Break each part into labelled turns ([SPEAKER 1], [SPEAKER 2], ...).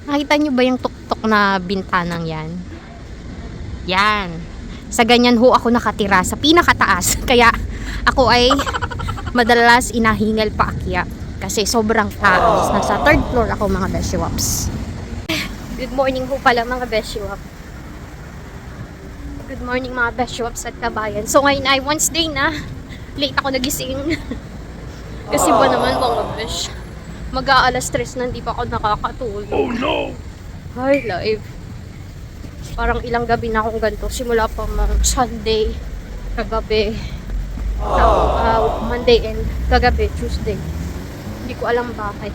[SPEAKER 1] Nakita nyo ba yung tuktok na bintanang yan? Yan. Sa ganyan ho ako nakatira sa pinakataas. Kaya ako ay madalas inahingal paakyat. Kasi sobrang taas. Nasa third floor ako mga beshiwaps. Good morning ho pala mga beshiwap. Good morning mga beshiwaps at kabayan. So ngayon ay Wednesday na. Late ako nagising. Kasi ba naman mga besh, mag-aalas 3 na hindi pa ako nakakatulog. Oh no! Ay, life. Parang ilang gabi na akong ganito. Simula pa mga Sunday, kagabi, Monday and kagabi, Tuesday. Hindi ko alam bakit.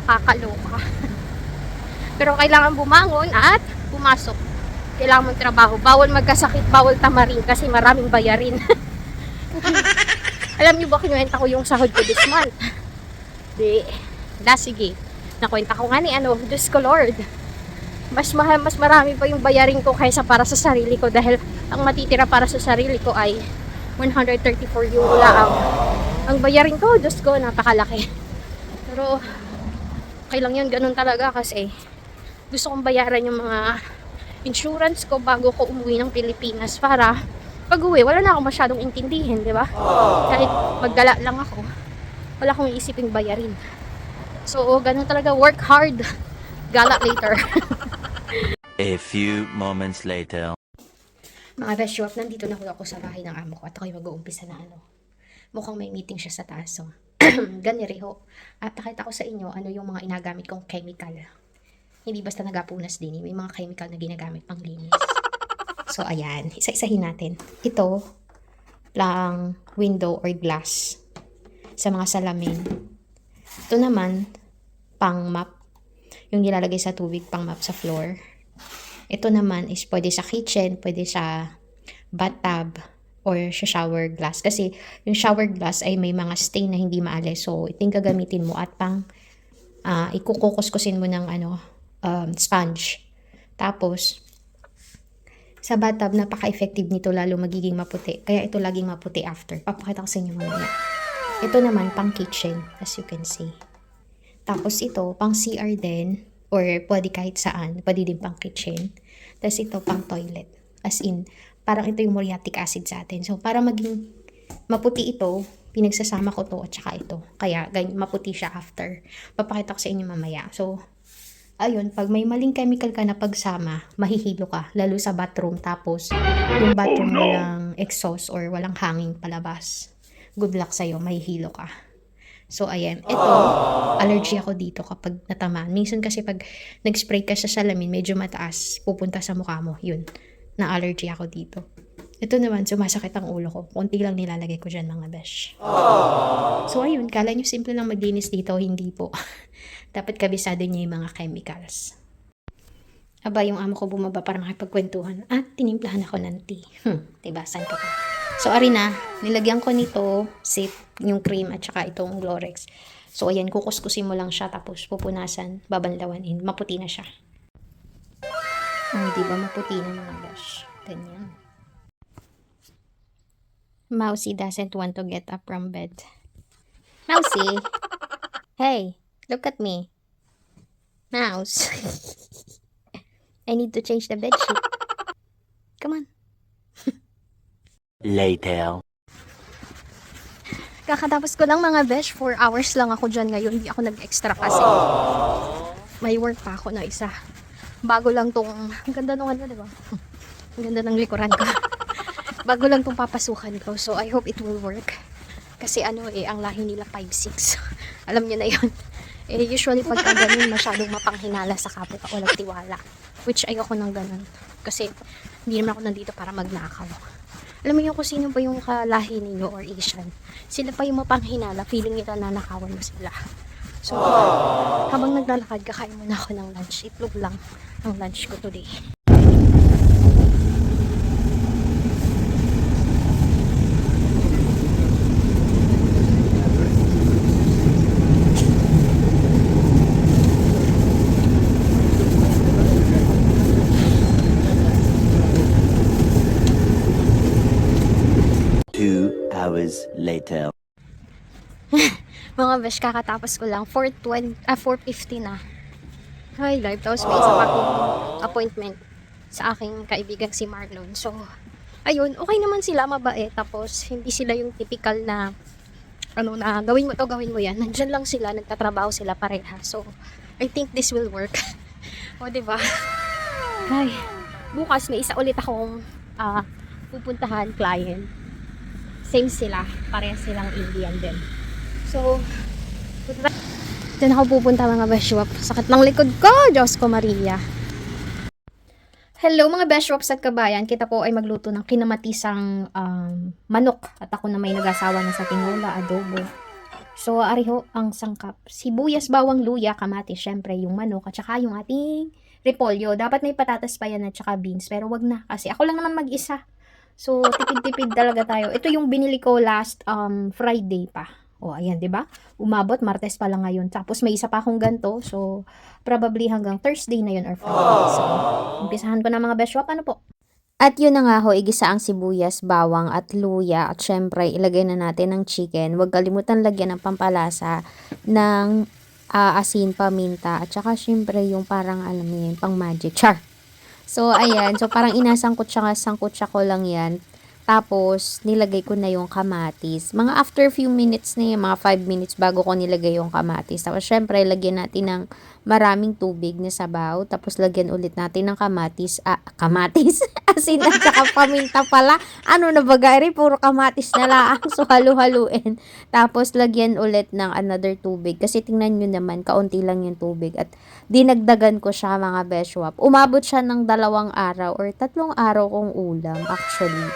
[SPEAKER 1] Nakakaloka. Pero kailangan bumangon at pumasok. Kailangan mong trabaho. Bawal magkasakit, bawal tamarin kasi maraming bayarin. Alam niyo ba kinuwenta ko yung sahod ko this month? Sige. Nakwenta ko nga ni Diyos ko Lord. Mas marami pa yung bayarin ko kaysa para sa sarili ko dahil ang matitira para sa sarili ko ay 134 euro lang. Ang bayarin ko, Diyos ko, napakalaki. Pero okay lang yun, ganun talaga kasi gusto kong bayaran yung mga insurance ko bago ko umuwi ng Pilipinas para pag uwi, wala na akong masyadong intindihin, di ba? Kahit magdala lang ako, wala akong isiping bayarin. So, ganun talaga, work hard, gala later.
[SPEAKER 2] A few moments later.
[SPEAKER 1] Mga beshwap, nandito na ako sa bahay ng amo ko at ako'y mag-uumpisa na mukhang may meeting siya sa taas. So, ganiriho. At nakita ko sa inyo ano yung mga inagamit kong chemical. Hindi basta nagapunas din, may mga chemical na ginagamit pang linis. So, ayan. Isa-isahin natin. Ito, lang window or glass sa mga salamin. Ito naman, pang mop. Yung nilalagay sa tubig, pang mop sa floor. Ito naman is pwede sa kitchen, pwede sa bathtub, or sa shower glass. Kasi yung shower glass ay may mga stain na hindi maalis. So, ito yung gagamitin mo at pang ikukukuskusin mo ng sponge. Tapos, sa bathtub, napaka-effective nito, lalo magiging maputi. Kaya ito laging maputi after. Papakita ko sa inyo mamaya. Ito naman, pang kitchen, as you can see. Tapos ito, pang CR din, or pwede kahit saan. Pwede din pang kitchen. Tapos ito, pang toilet. As in, parang ito yung muriatic acid sa atin. So, para maging maputi ito, pinagsasama ko to at saka ito. Kaya, ganyan, maputi siya after. Papakita ko sa inyo mamaya. So, ayun, pag may maling chemical ka na pagsama, mahihilo ka, lalo sa bathroom. Tapos, yung bathroom walang exhaust or walang hanging palabas. Good luck sa'yo, mahihilo ka. So, ayan. Ito, allergy ako dito kapag natamaan. Minsan kasi pag nag-spray ka sa salamin, medyo mataas, pupunta sa mukha mo. Yun, na-allergy ako dito. Ito naman, sumasakit ang ulo ko. Kunti lang nilalagay ko dyan, mga besh. So, ayun, kala nyo simple lang maglinis dito, hindi po. Dapat kabisado niya yung mga chemicals. Aba, yung amo ko bumaba para makipagkwentuhan at tinimplahan ako ng tea. Diba, saan ka pa? So, ari na, nilagyan ko nito, sip, yung cream at saka itong Glorex. So, ayan, kukuskusin mo lang siya tapos pupunasan, babanlawanin, maputi na siya. Diba, maputi na mga gosh. Ganyan. Mousy doesn't want to get up from bed. Mousy! Hey! Look at me. Mouse. I need to change the bedsheet. Come on.
[SPEAKER 2] Later.
[SPEAKER 1] Kakatapos ko lang mga besh. 4 hours lang ako dyan ngayon. Hindi ako nag-extra kasi. May work pa ako na isa. Bago lang tong... Ang ganda nung diba? Ang ganda ng likuran ko. Bago lang tong papasukan ko. So, I hope it will work. Kasi ang lahi nila 5'6". Alam niyo na yun. Usually pagka ganun, masyadong mapanghinala sa kapwa, walang tiwala. Which ayoko nang ganun. Kasi hindi naman ako nandito para magnakaw. Alam mo yung kung sino ba yung kalahi ninyo or Asian. Sila pa yung mapanghinala, feeling nila na nakawan mo sila. So, habang naglalakad, kakain muna ako ng lunch. Itlog lang ang lunch ko today.
[SPEAKER 2] 2 hours later.
[SPEAKER 1] Mga besh, kakatapos ko lang. 4:50 na. Hi, live. Tapos may isa pa akong appointment sa aking kaibigan si Marlon. So, ayun, okay naman sila, mabait. Tapos, hindi sila yung typical na, ano na, gawin mo to, gawin mo yan. Nandyan lang sila, nagtatrabaho sila pareha. So, I think this will work. O, diba? Ay, bukas may isa ulit akong pupuntahan, client. Same sila, pareha silang Indian din. So, dyan ako pupunta mga beshwap. Sakit ng likod ko, Diyos ko Maria. Hello mga beshwaps at kabayan. Kita po ay magluto ng kinamatisang manok. At ako na may nag-asawa na sa tinola, adobo. So, ariho ang sangkap. Sibuyas, bawang, luya, kamatis, syempre yung manok, at saka yung ating repolyo. Dapat may patatas pa yan at saka beans. Pero wag na, kasi ako lang naman mag-isa. So, tipid-tipid talaga tayo. Ito yung binili ko last Friday pa. O, ayan, di ba? Umabot, Martes pa lang ngayon. Tapos may isa pa akong ganto. So, probably hanggang Thursday na yun or Friday. So, umpisahan ko na mga beshwap. Ano po? At yun na nga ho, igisa ang sibuyas, bawang at luya. At syempre, ilagay na natin ang chicken. Huwag kalimutan lagyan ng pampalasa ng asin, paminta. At saka syempre yung parang, alam mo yun, pang magic. Char! So, ayan. So, parang inasangkot siya ko lang yan. Tapos, nilagay ko na yung kamatis. Mga after few minutes na yun, mga 5 minutes bago ko nilagay yung kamatis. Tapos, syempre, lagyan natin ng maraming tubig na sabaw. Tapos, lagyan ulit natin ng kamatis. Kamatis? Asin at saka paminta pala. Ano na ba, Gary? Puro kamatis na lang. So, halu-haluin. Tapos, lagyan ulit ng another tubig. Kasi, tingnan nyo naman, kaunti lang yung tubig. At, dinagdagan ko siya, mga beshwap. Umabot siya ng 2 araw or 3 araw kong ulam, actually.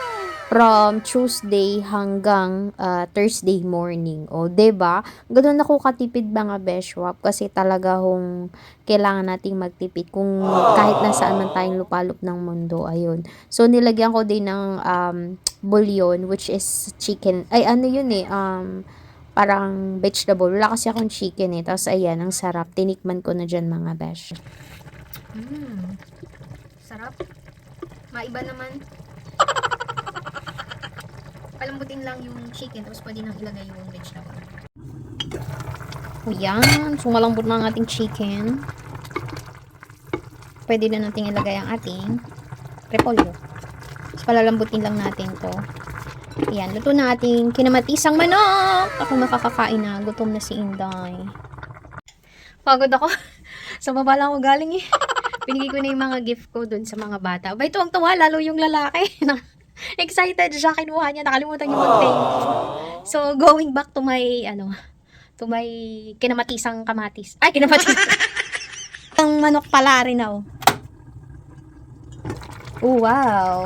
[SPEAKER 1] From Tuesday hanggang Thursday morning. O, 'di ba? Ganoon ako katipid mga beshwap kasi talaga hong kailangan nating magtipid kung kahit nasaan man tayong lupalop ng mundo. Ayun. So, nilagyan ko din ng bouillon which is chicken. Ay, ano yun eh. Parang vegetable. Wala kasi akong chicken eh. Tapos, ayan, ang sarap. Tinikman ko na dyan mga besh. Sarap. Maiba naman. Palambutin lang yung chicken, tapos pwede nang ilagay yung vegetable. O yan, so malambot na ang ating chicken. Pwede na natin ilagay ang ating repolyo. Tapos palalambutin lang natin to. Ayan, luto na ating kinamatisang manok. Ako makakakain na, gutom na si Inday. Pagod ako. Sa baba lang ako galing eh. Pinigay ko na yung mga gift ko dun sa mga bata. Abay, tuwang-tuwa, lalo yung lalaki. Excited siya, kinuha niya, nakalimutan niya mag-thank you. So, going back to my, to my kinamatisang kamatis. Ay, kinamatisang. Ang manok pala rin ako. Oh, wow.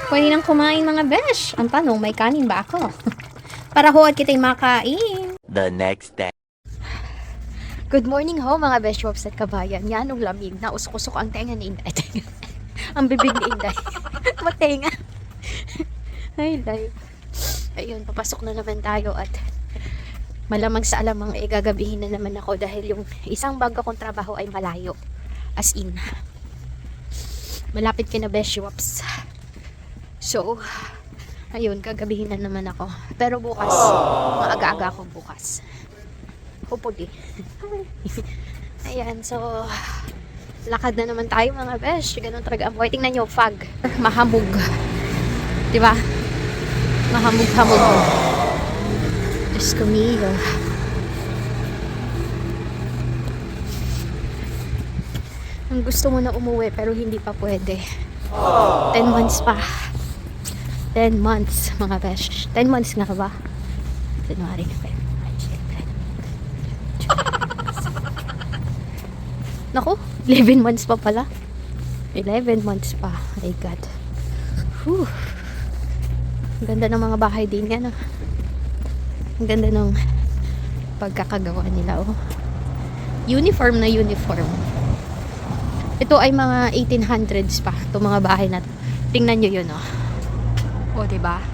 [SPEAKER 1] Pwede nang kumain mga besh. Ang tanong, may kanin ba ako? Para huwag kita'y makain.
[SPEAKER 2] The next day.
[SPEAKER 1] Good morning ho, mga beshwaps at kabayan. Yan ang lamig na usok-usok ang tenga ni Inday. Ang bibig ni Inday. Matenga. Ay, live. Ayun, papasok na naman tayo at malamang sa alamang gagabihin na naman ako dahil yung isang bago kong trabaho ay malayo. As in. Malapit ka na beshwaps. So, ayun, gagabihin na naman ako. Pero bukas, maaga-aga ako bukas. Hopefully. Ayan, so lakad na naman tayo mga besh. Ganun talaga ang buhay. Tingnan nyo, fog. Mahamog. Diba? Mahamog-hamog. Diyos ko mio. Ang gusto mo na umuwi pero hindi pa pwede. 10 months pa. 10 months mga besh. 10 months nga ba? January, February, March, April. Naku, 11 months pa pala. 11 months pa. My God. Whew. Ang ganda ng mga bahay din yan. Oh. Ang ganda ng pagkakagawa nila. Oh. Uniform na uniform. Ito ay mga 1800s pa. Itong mga bahay na to. Tingnan nyo yun. Oh. O, diba?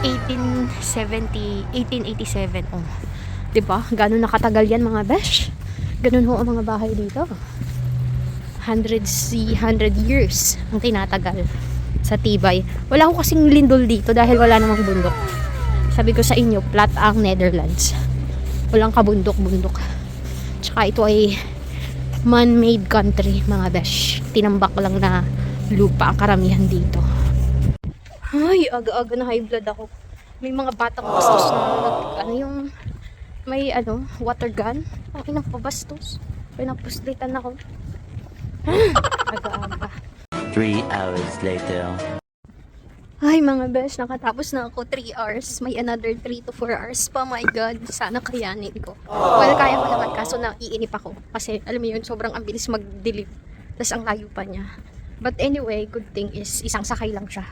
[SPEAKER 1] 1887. Oh. Diba? Gano'n nakatagal yan mga besh? Ganun ho ang mga bahay dito. 100 years ang tinatagal sa tibay. Wala ko kasing lindol dito dahil wala namang bundok. Sabi ko sa inyo, flat ang Netherlands. Walang kabundok-bundok. Tsaka ito ay man-made country, mga besh. Tinambak lang na lupa ang karamihan dito. Ay, aga-aga na high blood ako. May mga batang bastos na ano yung may water gun. Ang inang pabastos. Pinapuslitan ako. Aga-aga.
[SPEAKER 2] 3 hours later.
[SPEAKER 1] Ay, mga besh, nakatapos na ako 3 hours. May another 3 to 4 hours pa. My God, sana kayanin ko. Well, kaya ko naman, kaso naiinip ako. Kasi, alam mo yun, sobrang ang bilis mag-delete. Tapos ang layo pa niya. But anyway, good thing is, isang sakay lang siya.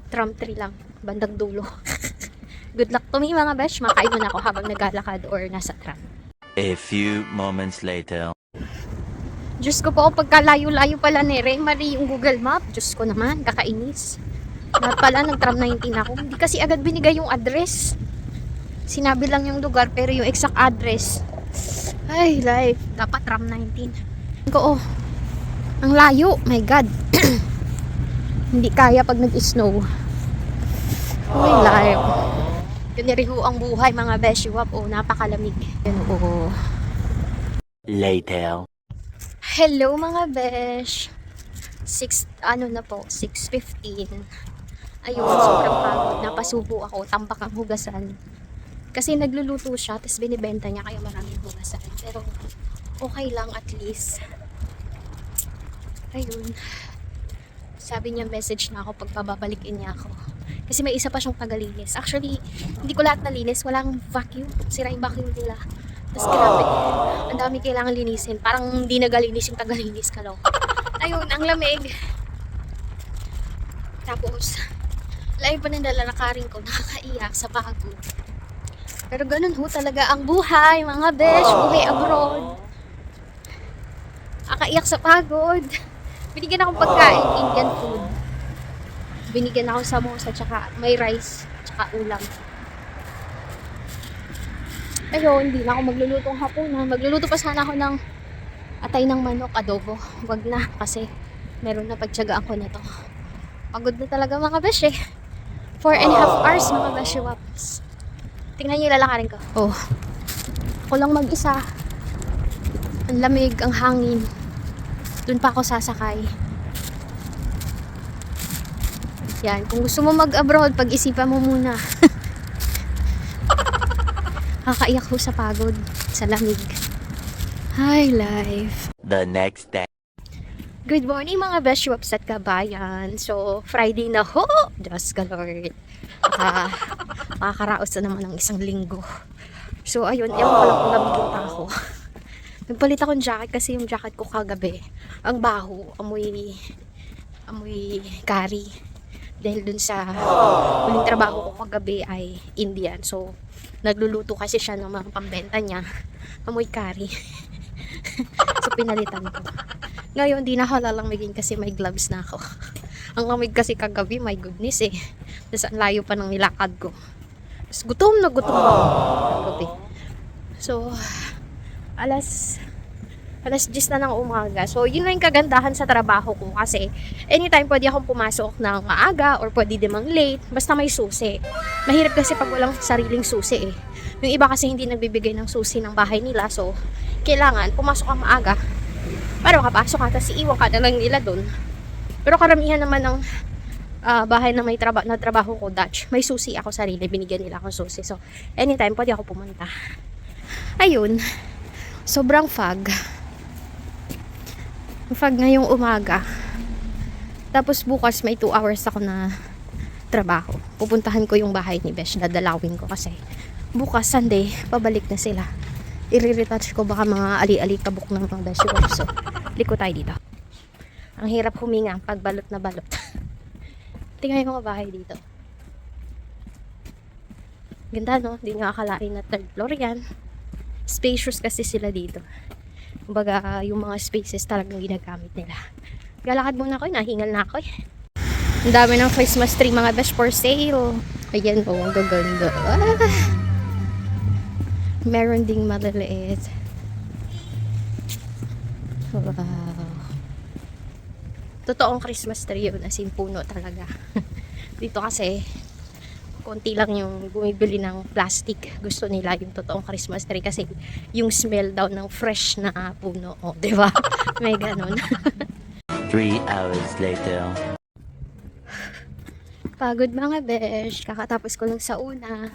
[SPEAKER 1] Tram 3 lang. Bandang dulo. Good luck to me, mga besh. Makain muna ako habang naglalakad or nasa tram.
[SPEAKER 2] A few moments later.
[SPEAKER 1] Diyos ko po, pagkalayo-layo pala ni Ray Marie yung Google Map. Diyos ko naman, kakainis. Lahat pala, nag-tram 19 ako. Hindi kasi agad binigay yung address. Sinabi lang yung lugar, pero yung exact address. Ay, life. Dapat tram 19. Ko, ang layo. My God. Hindi kaya pag nag-snow. Ay, life. Ganyan ang buhay, mga beshiwap. Oh, napakalamig. Yan, oh.
[SPEAKER 2] Later.
[SPEAKER 1] Hello, mga besh. 6:15. Ayun, sobrang pagod. Napasubo ako. Tambak ang hugasan. Kasi nagluluto siya, tapos binibenta niya, kaya maraming hugasan. Pero, okay lang at least. Ayun. Sabi niya, message na ako pag pababalikin niya ako. Kasi may isa pa siyang tagalinis. Actually, hindi ko lahat nalinis. Walang vacuum. Sira yung vacuum nila. Tapos grabe. Ang dami kailangan linisin. Parang hindi nagalinis yung tagalinis ka lang. Ayun, ang lamig. Tapos, layo pa ng lalakarin ko. Nakakaiyak sa pagod. Pero ganun ho talaga ang buhay, mga besh. Buhay abroad. Nakakaiyak sa pagod. Binigyan ako pagkain, Indian food. Binigyan ako samosa, tsaka may rice, tsaka ulam. Ayun, hindi na ako maglulutong hapunan. Magluluto pa sana ako ng atay ng manok, adobo. Wag na, kasi meron na pagtyagaan ko na to. Pagod na talaga, mga besh eh. 4.5 hours, mga besh waps. Tingnan niyo yung lalakarin ko. Oh. Ako lang mag-isa. Ang lamig, ang hangin. Doon pa ako sasakay. Yan, kung gusto mo mag-abroad, pag-isipan mo muna. Kakaiyak ko sa pagod, sa lamig. Hi, life.
[SPEAKER 2] The next day.
[SPEAKER 1] Good morning, mga beshiwaps at kabayan. So, Friday na ho! Diyos ka, Lord. Makakaraos na naman ng isang linggo. So, ayun, ewan ko lang kung nabigyan pa ako. Nagpalit akong jacket kasi yung jacket ko kagabi, ang baho, amoy curry. Dahil dun sa huling trabaho ko kagabi ay Indian. So, nagluluto kasi siya ng mga pambenta niya. Amoy curry. So, pinalitan ko. Ngayon, di na halalamigin kasi may gloves na ako. Ang lamig kasi kagabi, my goodness eh. Tapos ang layo pa ng nilakad ko. Tapos gutom na kagabi. So, alas 10 na ng umaga. So, yun lang yung kagandahan sa trabaho ko kasi anytime pwede akong pumasok ng maaga or pwede dimang late, basta may susi. Mahirap kasi pag walang sariling susi eh. Yung iba kasi hindi nagbibigay ng susi ng bahay nila, so kailangan pumasok kang maaga para makapasok ka, tapos iiwan ka na lang nila dun. Pero karamihan naman ng bahay na may trabaho ko, Dutch, may susi ako sarili, binigyan nila akong susi. So, anytime pwede ako pumunta. Ayun, sobrang fog ngayong umaga. Tapos bukas may 2 hours ako na trabaho. Pupuntahan ko yung bahay ni Besh, dadalawin ko kasi bukas Sunday, pabalik na sila. I-retouch ko baka mga ali-ali kabuk ng mga Besh. So, liko tayo dito. Ang hirap huminga pag balot na balot. Tingnan yung mga bahay dito. Ganda, no? Hindi nga akalain na third floor yan. Spacious kasi sila dito. Kumbaga, yung mga spaces talagang ginagamit nila. Galakad muna ako, nahingal na ako eh. Ang dami ng Christmas tree, mga besh, for sale. Ayan, oh, ang gaganda. Meron ding maliliit. Wow. Totoong Christmas tree yun, as in puno talaga. Dito kasi, konti lang yung bumibili ng plastic. Gusto nila yung totoong Christmas tree kasi yung smell daw ng fresh na puno. O, di ba? May ganun.
[SPEAKER 2] 3 hours later.
[SPEAKER 1] Pagod mga besh. Kakatapos ko lang sa una.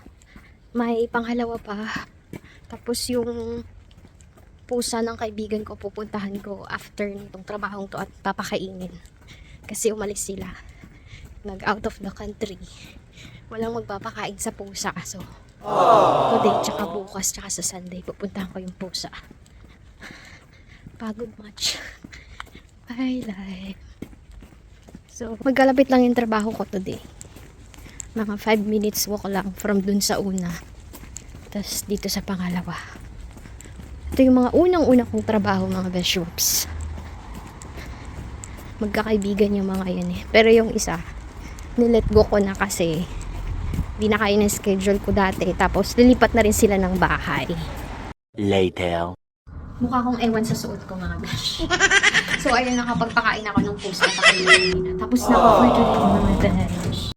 [SPEAKER 1] May pangalawa pa. Tapos yung pusa ng kaibigan ko, pupuntahan ko after nitong trabahong to at papakainin. Kasi umalis sila. Nag-out of the country. Walang magpapakain sa pusa. So, today, tsaka bukas, tsaka sa Sunday, pupuntahan ko yung pusa. Pagod much. Bye, life. So, magkalapit lang yung trabaho ko today. Mga 5 minutes walk lang from dun sa una. Tapos dito sa pangalawa. Ito yung mga unang-unang kong trabaho, mga best shops. Magkakaibigan yung mga yan eh. Pero yung isa, nilet go ko na kasi di na kaya ng schedule ko dati. Tapos lilipat na rin sila ng bahay.
[SPEAKER 2] Later.
[SPEAKER 1] Mukha kong ewan sa suot ko, mga besh. So ayun, nakapagpakain ako ng pusa. Tapos na ako for today, mga besh.